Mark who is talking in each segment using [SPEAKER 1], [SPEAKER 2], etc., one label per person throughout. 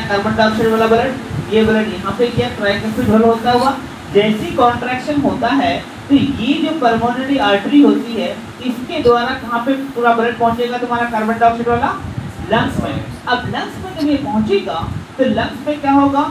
[SPEAKER 1] है carbon dioxide वाला blood, ये ब्लड यहाँ पे क्या ट्राइकम्पिड होल होता हुआ, जैसी कॉन्ट्रैक्शन होता है तो ये जो पल्मोनरी आर्टरी होती है इसके द्वारा कहाँ पे पूरा ब्लड पहुंचेगा तुम्हारा कार्बन डाइऑक्साइड वाला, लंग्स में। अब लंग्स में जब ये पहुंचेगा तो लंग्स में क्या होगा,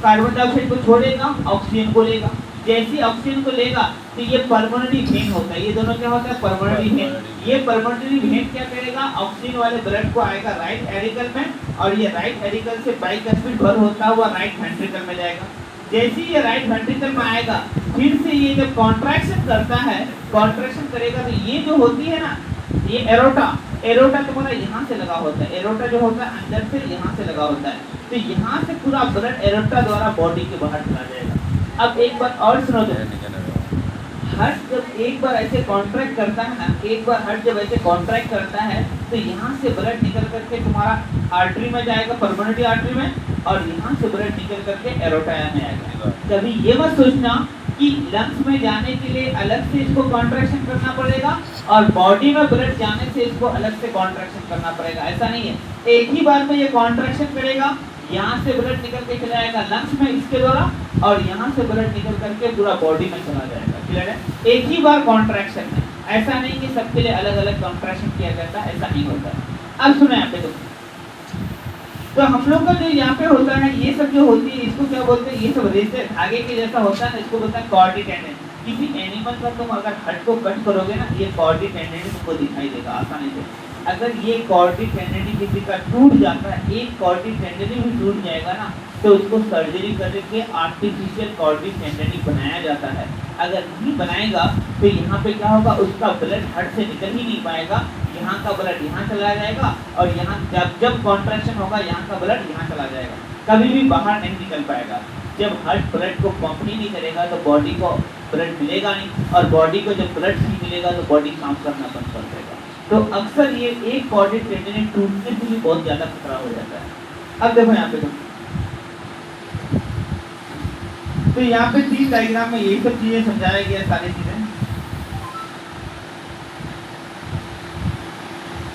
[SPEAKER 1] कार्बन डाइऑक्साइड को छोड़ेगा, ऑक्सीजन को लेगा। जैसे ऑक्सीजन को लेगा तो ये पल्मोनरी वेन होता है, ये दोनों क्या होता है, पल्मोनरी वेन। ये पल्मोनरी वेन क्या करेगा, ऑक्सीजन वाले ब्लड को आएगा राइट एरिकल में और ये राइट एरिकल से बाइकस्पिड भर होता हुआ राइट वेंट्रिकल में जाएगा। जैसे ये राइट वेंट्रिकल में आएगा फिर से ये जब कॉन्ट्रैक्शन करता है, कॉन्ट्रैक्शन करेगा तो ये जो होती है ना, ये एरोटा, एरोटा तुम्हारा यहाँ से लगा होता है, एरोटा जो होता है अंदर से यहाँ से लगा होता है, तो यहाँ से पूरा ब्लड एरोटा द्वारा बॉडी के बाहर चला जाएगा। अब एक बार और सुनो, तो हार्ट जब एक बार ऐसे कॉन्ट्रैक्ट करता है ना, एक बार हार्ट जब ऐसे कॉन्ट्रैक्ट करता है तो यहाँ से ब्लड निकल करके तुम्हारा आर्टरी में जाएगा, पल्मोनरी आर्टरी में, और यहाँ से ब्लड निकल करके एरोटा में आएगा। कभी ये मत सोचना कि लंग्स में जाने के लिए अलग से इसको कॉन्ट्रैक्शन करना पड़ेगा और बॉडी में ब्लड जाने से इसको अलग से कॉन्ट्रैक्शन करना पड़ेगा, ऐसा नहीं है। एक ही बार में ये कॉन्ट्रैक्शन करेगा, यहाँ से ब्लड निकल के चला जाएगा लंग्स में इसके द्वारा और यहाँ से ब्लड निकल करके पूरा बॉडी में चला जाएगा। क्लियर है? एक ही बार कॉन्ट्रैक्शन है, ऐसा नहीं कि सबके लिए अलग अलग कॉन्ट्रैक्शन किया जाता है, ऐसा नहीं होता है। अब सुनो यहाँ पे तो हम लोग का जो यहाँ पे होता है ये सब जो होती है इसको क्या बोलते हैं, ये सब रेसे धागे के जैसा होता है, इसको बोलते हैं कॉर्डी टेंडन। किसी एनिमल का तुम अगर हड को कट करोगे ना, ये कॉर्डी टेंडन तुमको दिखाई देगा आसानी से। अगर ये कॉर्डी टेंडन किसी का टूट जाता है, एक कॉर्डी टेंडन भी टूट जाएगा ना, तो उसको सर्जरी करके आर्टिफिशियल कॉर्डी टेंडन बनाया जाता है। अगर नहीं बनाएगा तो यहाँ पे क्या होगा, उसका ब्लड हड से निकल ही नहीं पाएगा, यहाँ का ब्लड यहाँ चला जाएगा और यहाँ जब कॉन्ट्रैक्शन होगा यहाँ का ब्लड यहाँ चला जाएगा, कभी भी बाहर नहीं निकल पाएगा। जब हार्ट ब्लड को पंप ही नहीं करेगा तो बॉडी को ब्लड मिलेगा नहीं, और बॉडी को जब ब्लड नहीं मिलेगा तो बॉडी काम करना बंद कर देगा। तो अक्सर ये एक कॉर्डी टेंडन टूटने से भी बहुत ज्यादा खतरा हो जाता है। अब देखो यहाँ पे तो यहाँ पे 3 डायग्राम में यही सब चीजें समझाया गया, सारी चीजें।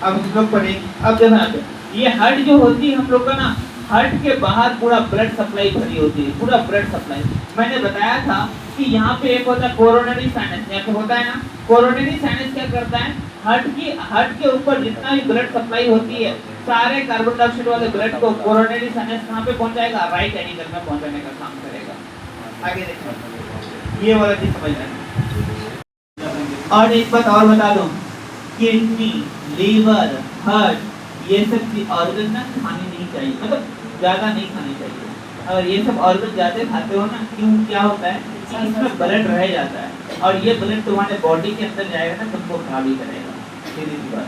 [SPEAKER 1] अब हम लोग पढ़ेंगे। अब देखो यहाँ पे ये हार्ट जो होती है हम लोग का ना, हार्ट के बाहर पूरा ब्लड सप्लाई भरी होती है, पूरा ब्लड सप्लाई। मैंने बताया था कि यहाँ पे एक होता है कोरोनरी साइनस, यहाँ पे होता है ना कोरोनरी साइनस, क्या करता है, हार्ट के ऊपर जितना भी ब्लड सप्लाई होती है सारे कार्बन डाइऑक्साइड वाले ब्लड को कोरोनरी साइनस कहाँ पे पहुंचाएगा, राइट एरिकल में पहुंचाने का काम करेगा। आगे देखो ये वाला चीज समझ लेना। और एक बात और बता दूं, किडनी, लीवर, हार्ट, ये सब की ऑर्गन ना खाने नहीं चाहिए, मतलब ज्यादा नहीं खानी चाहिए। अगर ये सब ऑर्गन ज्यादा खाते हो ना, क्यों क्या होता है कि इसमें ब्लड रह जाता है और ये ब्लड तुम्हारे बॉडी के अंदर जाएगा ना, तुमको खराबी करेगा। सीधी सी बात।